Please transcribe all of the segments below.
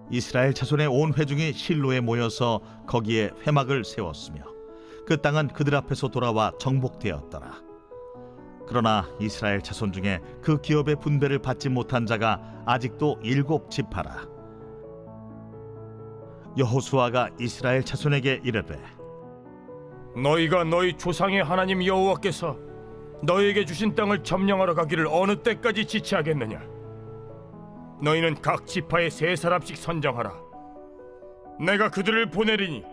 이스라엘 자손의 온 회중이 실로에 모여서 거기에 회막을 세웠으며 그 땅은 그들 앞에서 돌아와 정복되었더라. 그러나 이스라엘 자손 중에 그 기업의 분배를 받지 못한 자가 아직도 7지파라. 여호수아가 이스라엘 자손에게 이르되, 너희가 너희 조상의 하나님 여호와께서 너희에게 주신 땅을 점령하러 가기를 어느 때까지 지체하겠느냐? 너희는 각 지파에 3사람씩 선정하라. 내가 그들을 보내리니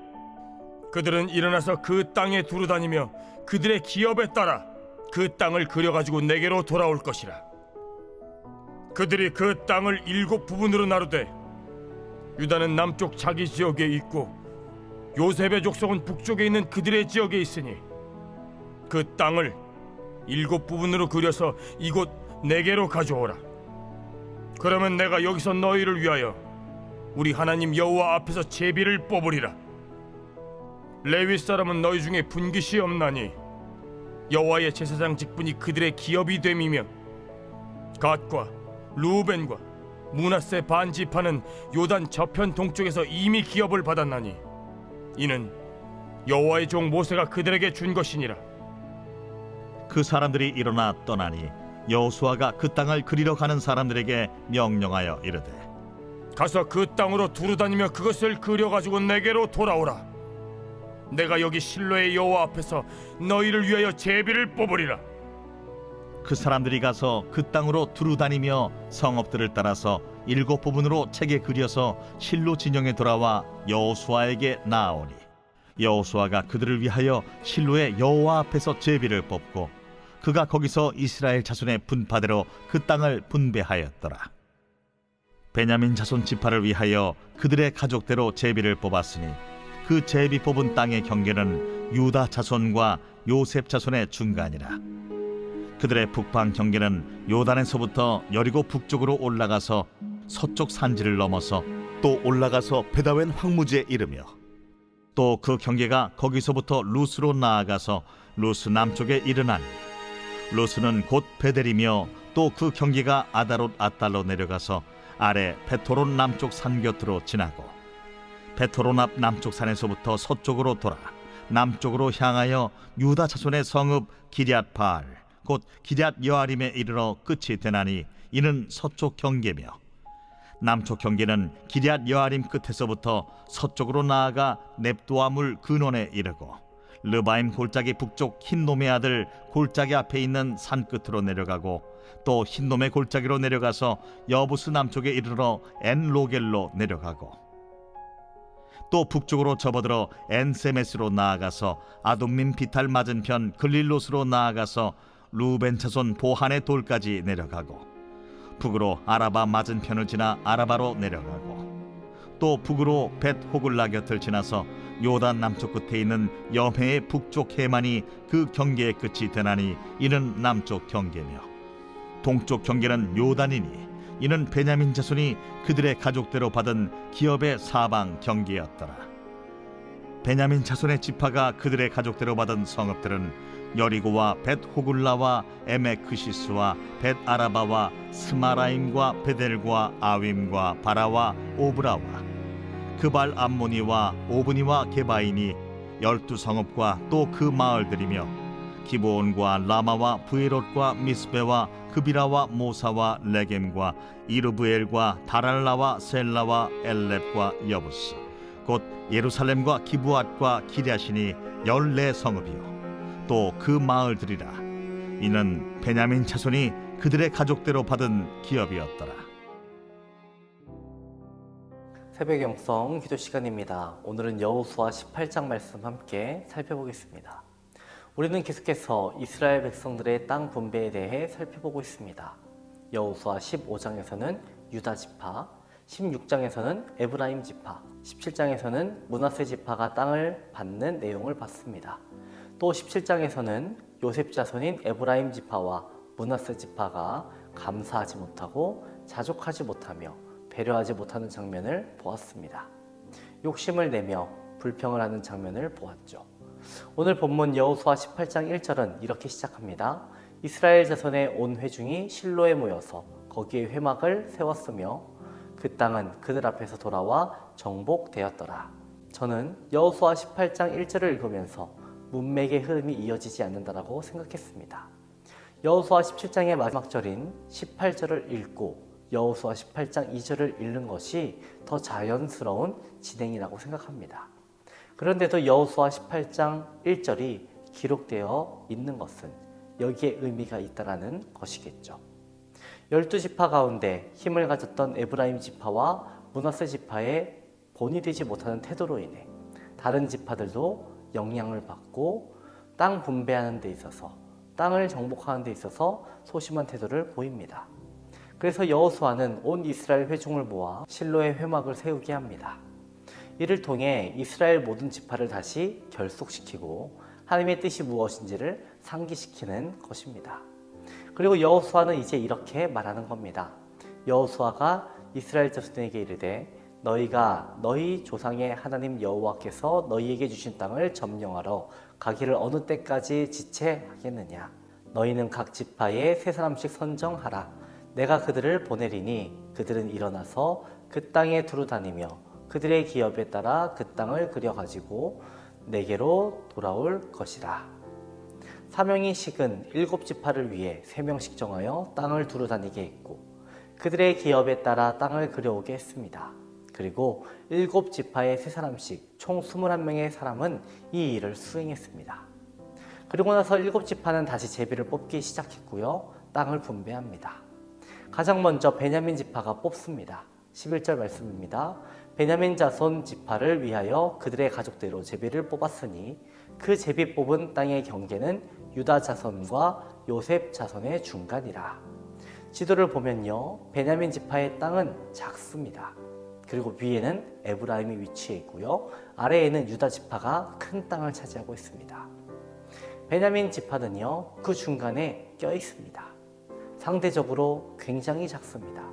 그들은 일어나서 그 땅에 두루다니며 그들의 기업에 따라 그 땅을 그려가지고 내게로 돌아올 것이라. 그들이 그 땅을 7부분으로 나누되 유다는 남쪽 자기 지역에 있고 요셉의 족속은 북쪽에 있는 그들의 지역에 있으니 그 땅을 7부분으로 그려서 이곳 내게로 가져오라. 그러면 내가 여기서 너희를 위하여 우리 하나님 여호와 앞에서 제비를 뽑으리라. 레위 사람은 너희 중에 분깃이 없나니 여호와의 제사장 직분이 그들의 기업이 됨이며 갓과 루벤과 므낫세 반 지파는 요단 저편 동쪽에서 이미 기업을 받았나니 이는 여호와의 종 모세가 그들에게 준 것이니라. 그 사람들이 일어나 떠나니 여호수아가 그 땅을 그리러 가는 사람들에게 명령하여 이르되, 가서 그 땅으로 두루다니며 그것을 그려가지고 내게로 돌아오라. 내가 여기 실로의 여호와 앞에서 너희를 위하여 제비를 뽑으리라. 그 사람들이 가서 그 땅으로 두루다니며 성읍들을 따라서 7부분으로 책에 그려서 실로 진영에 돌아와 여호수아에게 나아오니 여호수아가 그들을 위하여 실로의 여호와 앞에서 제비를 뽑고 그가 거기서 이스라엘 자손의 분파대로 그 땅을 분배하였더라. 베냐민 자손 지파를 위하여 그들의 가족대로 제비를 뽑았으니 그 제비 뽑은 땅의 경계는 유다 자손과 요셉 자손의 중간이라. 그들의 북방 경계는 요단에서부터 여리고 북쪽으로 올라가서 서쪽 산지를 넘어서 또 올라가서 베다웬 황무지에 이르며 또 그 경계가 거기서부터 루스로 나아가서 루스 남쪽에 이르나니 루스는 곧 베델이며 또 그 경계가 아다롯 아달로 내려가서 아래 베토론 남쪽 산 곁으로 지나고 베토론 앞 남쪽 산에서부터 서쪽으로 돌아 남쪽으로 향하여 유다 자손의 성읍 기럇 바알 곧 기럇 여아림에 이르러 끝이 되나니 이는 서쪽 경계며 남쪽 경계는 기럇 여아림 끝에서부터 서쪽으로 나아가 넵도아물 근원에 이르고 르바임 골짜기 북쪽 흰놈의 아들 골짜기 앞에 있는 산 끝으로 내려가고 또 흰놈의 골짜기로 내려가서 여부스 남쪽에 이르러 엔로겔로 내려가고 또 북쪽으로 접어들어 엔세메스로 나아가서 아둠민 비탈 맞은편 글릴롯으로 나아가서 루벤 자손 보한의 돌까지 내려가고 북으로 아라바 맞은편을 지나 아라바로 내려가고 또 북으로 벳 호글라 곁을 지나서 요단 남쪽 끝에 있는 염해의 북쪽 해만이 그 경계의 끝이 되나니 이는 남쪽 경계며 동쪽 경계는 요단이니 이는 베냐민 자손이 그들의 가족대로 받은 기업의 사방 경계였더라. 베냐민 자손의 지파가 그들의 가족대로 받은 성읍들은 여리고와 벳 호글라와 에메크시스와 벳 아라바와 스마라임과 베델과 아윈과 바라와 오브라와 그발 암모니와 오브니와 게바인이 12성읍과 또 그 마을들이며 기브온과 라마와 브에롯과 미스베와 그비라와 모사와 레겜과 이르브엘과 다랄라와 셀라와 엘렙과 여부스 곧 예루살렘과 기브앗과 기랴신이 14성읍이요 또 그 마을들이라. 이는 베냐민 자손이 그들의 가족대로 받은 기업이었더라. 새벽 영성 기도 시간입니다. 오늘은 여호수아 18장 말씀 함께 살펴보겠습니다. 우리는 계속해서 이스라엘 백성들의 땅 분배에 대해 살펴보고 있습니다. 여호수아 15장에서는 유다 지파, 16장에서는 에브라임 지파, 17장에서는 므낫세 지파가 땅을 받는 내용을 봤습니다. 또 17장에서는 요셉 자손인 에브라임 지파와 므낫세 지파가 감사하지 못하고 자족하지 못하며 배려하지 못하는 장면을 보았습니다. 욕심을 내며 불평을 하는 장면을 보았죠. 오늘 본문 여호수아 18장 1절은 이렇게 시작합니다. 이스라엘 자손의 온 회중이 실로에 모여서 거기에 회막을 세웠으며 그 땅은 그들 앞에서 돌아와 정복되었더라. 저는 여호수아 18장 1절을 읽으면서 문맥의 흐름이 이어지지 않는다라고 생각했습니다. 여호수아 17장의 마지막 절인 18절을 읽고 여호수아 18장 2절을 읽는 것이 더 자연스러운 진행이라고 생각합니다. 그런데도 여호수아 18장 1절이 기록되어 있는 것은 여기에 의미가 있다라는 것이겠죠. 12지파 가운데 힘을 가졌던 에브라임 지파와 므낫세 지파의 본이 되지 못하는 태도로 인해 다른 지파들도 영향을 받고 땅 분배하는 데 있어서, 땅을 정복하는 데 있어서 소심한 태도를 보입니다. 그래서 여호수아는 온 이스라엘 회중을 모아 실로의 회막을 세우게 합니다. 이를 통해 이스라엘 모든 지파를 다시 결속시키고 하나님의 뜻이 무엇인지를 상기시키는 것입니다. 그리고 여호수아는 이제 이렇게 말하는 겁니다. 여호수아가 이스라엘 자손에게 이르되 너희가 너희 조상의 하나님 여호와께서 너희에게 주신 땅을 점령하러 가기를 어느 때까지 지체하겠느냐. 너희는 각 지파에 세 사람씩 선정하라. 내가 그들을 보내리니 그들은 일어나서 그 땅에 두루 다니며 그들의 기업에 따라 그 땅을 그려가지고 내게로 돌아올 것이라. 사명이 식은 7지파를 위해 3명씩 정하여 땅을 두루 다니게 했고 그들의 기업에 따라 땅을 그려오게 했습니다. 그리고 7지파의 3사람씩 총 21명의 사람은 이 일을 수행했습니다. 그리고 나서 7지파는 다시 제비를 뽑기 시작했고요. 땅을 분배합니다. 가장 먼저 베냐민 지파가 뽑습니다. 11절 말씀입니다. 베냐민 자손 지파를 위하여 그들의 가족대로 제비를 뽑았으니 그 제비 뽑은 땅의 경계는 유다 자손과 요셉 자손의 중간이라. 지도를 보면요, 베냐민 지파의 땅은 작습니다. 그리고 위에는 에브라임이 위치해 있고요, 아래에는 유다 지파가 큰 땅을 차지하고 있습니다. 베냐민 지파는요, 그 중간에 껴 있습니다. 상대적으로 굉장히 작습니다.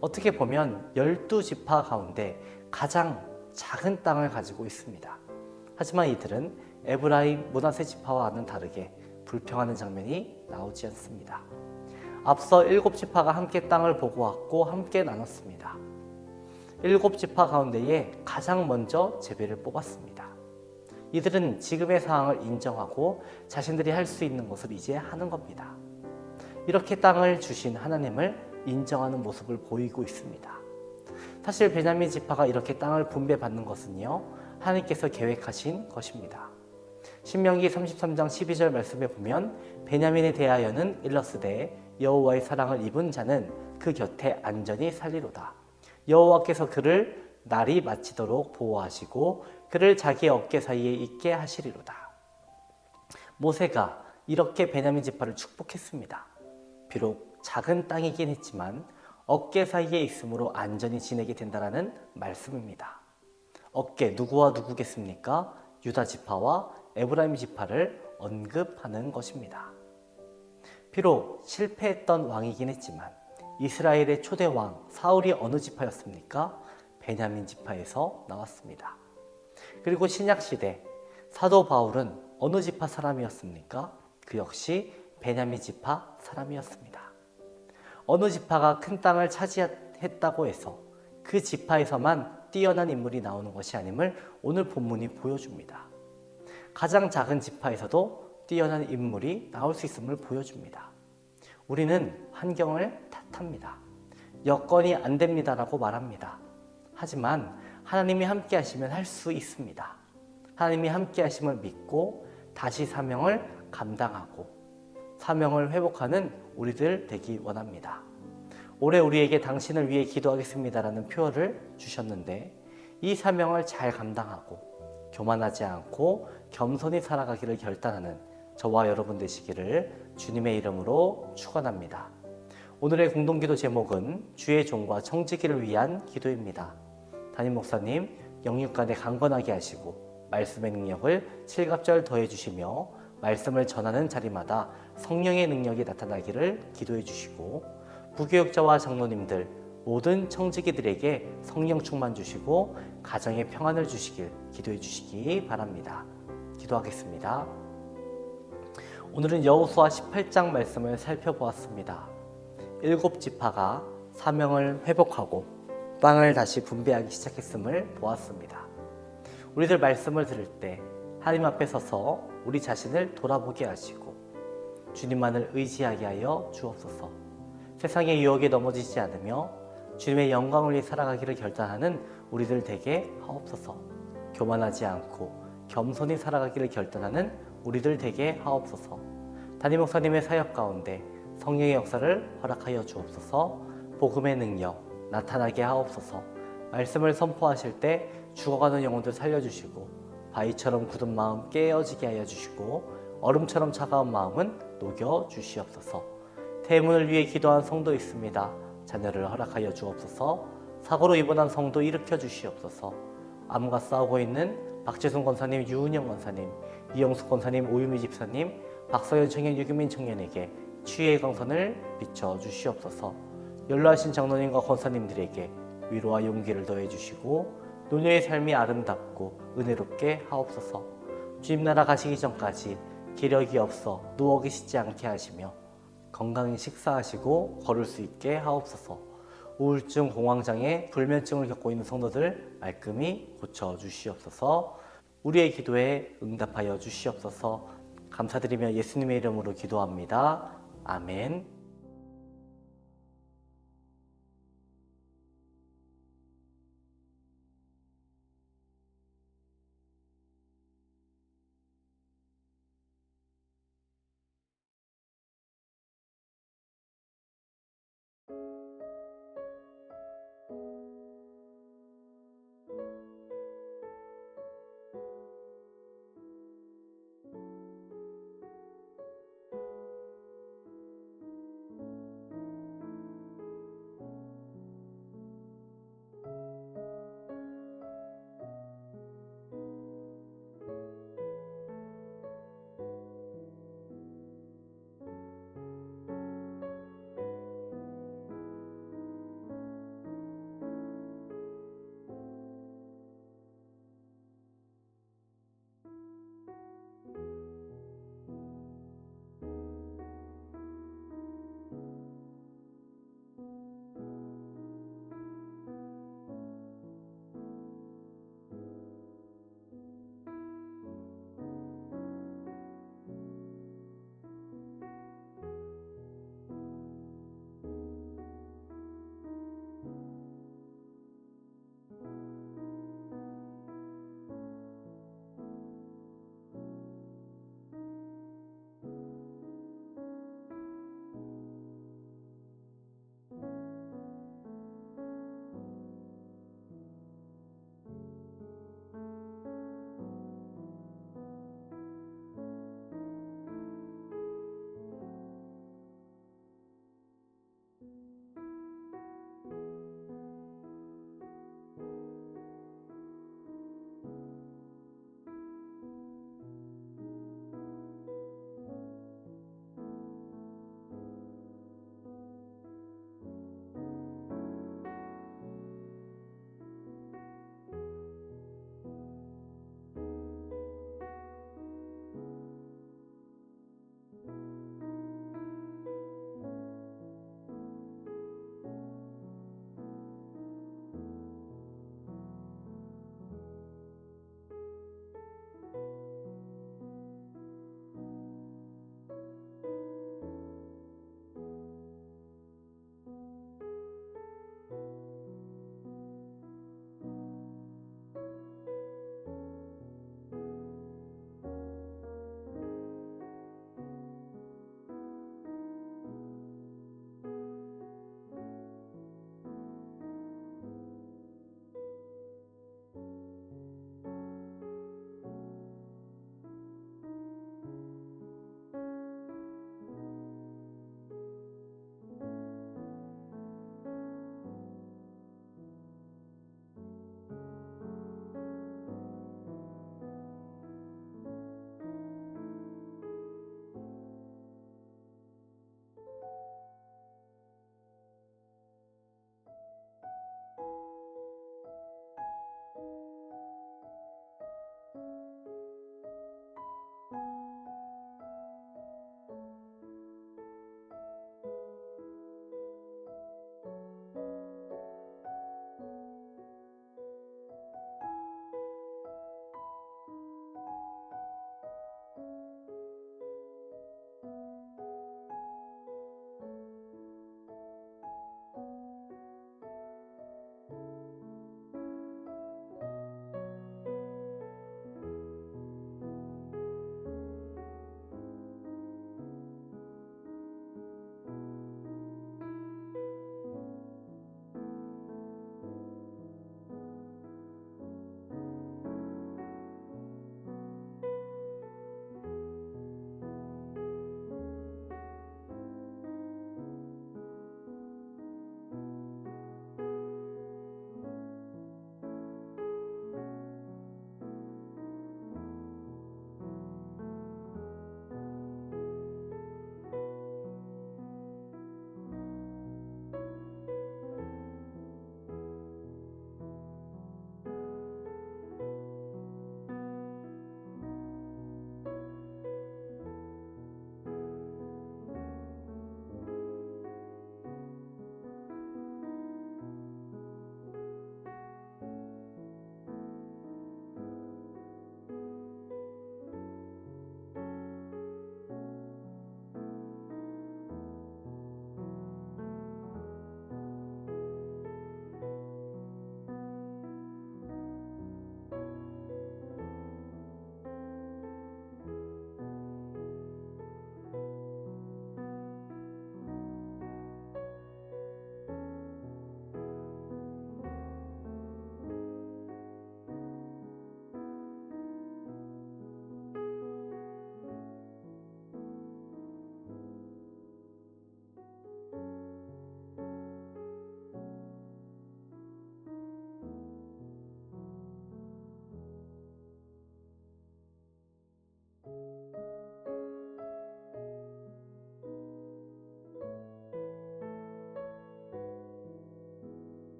어떻게 보면 12지파 가운데 가장 작은 땅을 가지고 있습니다. 하지만 이들은 에브라임, 므낫세 지파와는 다르게 불평하는 장면이 나오지 않습니다. 앞서 7지파가 함께 땅을 보고 왔고 함께 나눴습니다. 7지파 가운데에 가장 먼저 제비를 뽑았습니다. 이들은 지금의 상황을 인정하고 자신들이 할 수 있는 것을 이제 하는 겁니다. 이렇게 땅을 주신 하나님을 인정하는 모습을 보이고 있습니다. 사실 베냐민 지파가 이렇게 땅을 분배받는 것은요, 하나님께서 계획하신 것입니다. 신명기 33장 12절 말씀에 보면 베냐민에 대하여는 일러스되 여호와의 사랑을 입은 자는 그 곁에 안전히 살리로다. 여호와께서 그를 날이 마치도록 보호하시고 그를 자기의 어깨 사이에 있게 하시리로다. 모세가 이렇게 베냐민 지파를 축복했습니다. 비록 작은 땅이긴 했지만 어깨 사이에 있으므로 안전히 지내게 된다는 말씀입니다. 어깨, 누구와 누구겠습니까? 유다 지파와 에브라임 지파를 언급하는 것입니다. 비록 실패했던 왕이긴 했지만 이스라엘의 초대 왕 사울이 어느 지파였습니까? 베냐민 지파에서 나왔습니다. 그리고 신약시대 사도 바울은 어느 지파 사람이었습니까? 그 역시 베냐민 지파 사람이었습니다. 어느 지파가 큰 땅을 차지했다고 해서 그 지파에서만 뛰어난 인물이 나오는 것이 아님을 오늘 본문이 보여줍니다. 가장 작은 지파에서도 뛰어난 인물이 나올 수 있음을 보여줍니다. 우리는 환경을 탓합니다. 여건이 안 됩니다라고 말합니다. 하지만 하나님이 함께 하시면 할 수 있습니다. 하나님이 함께 하심을 믿고 다시 사명을 감당하고 사명을 회복하는 우리들 되기 원합니다. 올해 우리에게 당신을 위해 기도하겠습니다라는 표어를 주셨는데 이 사명을 잘 감당하고 교만하지 않고 겸손히 살아가기를 결단하는 저와 여러분 되시기를 주님의 이름으로 축원합니다. 오늘의 공동기도 제목은 주의 종과 청지기를 위한 기도입니다. 담임 목사님 영육간에 강건하게 하시고 말씀의 능력을 칠갑절 더해주시며 말씀을 전하는 자리마다 성령의 능력이 나타나기를 기도해 주시고 부교육자와 장로님들 모든 청지기들에게 성령 충만 주시고 가정에 평안을 주시길 기도해 주시기 바랍니다. 기도하겠습니다. 오늘은 여호수아 18장 말씀을 살펴보았습니다. 7지파가 사명을 회복하고 땅을 다시 분배하기 시작했음을 보았습니다. 우리들 말씀을 들을 때 하나님 앞에 서서 우리 자신을 돌아보게 하시고 주님만을 의지하게 하여 주옵소서. 세상의 유혹에 넘어지지 않으며 주님의 영광을 위해 살아가기를 결단하는 우리들 되게 하옵소서. 교만하지 않고 겸손히 살아가기를 결단하는 우리들 되게 하옵소서. 담임 목사님의 사역 가운데 성령의 역사를 허락하여 주옵소서. 복음의 능력 나타나게 하옵소서. 말씀을 선포하실 때 죽어가는 영혼들 살려주시고 바위처럼 굳은 마음 깨어지게 하여 주시고 얼음처럼 차가운 마음은 녹여 주시옵소서. 태문을 위해 기도한 성도 있습니다. 자녀를 허락하여 주옵소서. 사고로 입원한 성도 일으켜 주시옵소서. 암과 싸우고 있는 박재순 권사님, 유은영 권사님, 이영수 권사님, 오유미 집사님, 박서연 청년, 유규민 청년에게 치유의 강선을 비춰 주시옵소서. 연로하신 장로님과 권사님들에게 위로와 용기를 더해 주시고 노녀의 삶이 아름답고 은혜롭게 하옵소서. 주님 나라 가시기 전까지 기력이 없어 누워 계시지 않게 하시며 건강히 식사하시고 걸을 수 있게 하옵소서. 우울증, 공황장애, 불면증을 겪고 있는 성도들 말끔히 고쳐 주시옵소서. 우리의 기도에 응답하여 주시옵소서. 감사드리며 예수님의 이름으로 기도합니다. 아멘.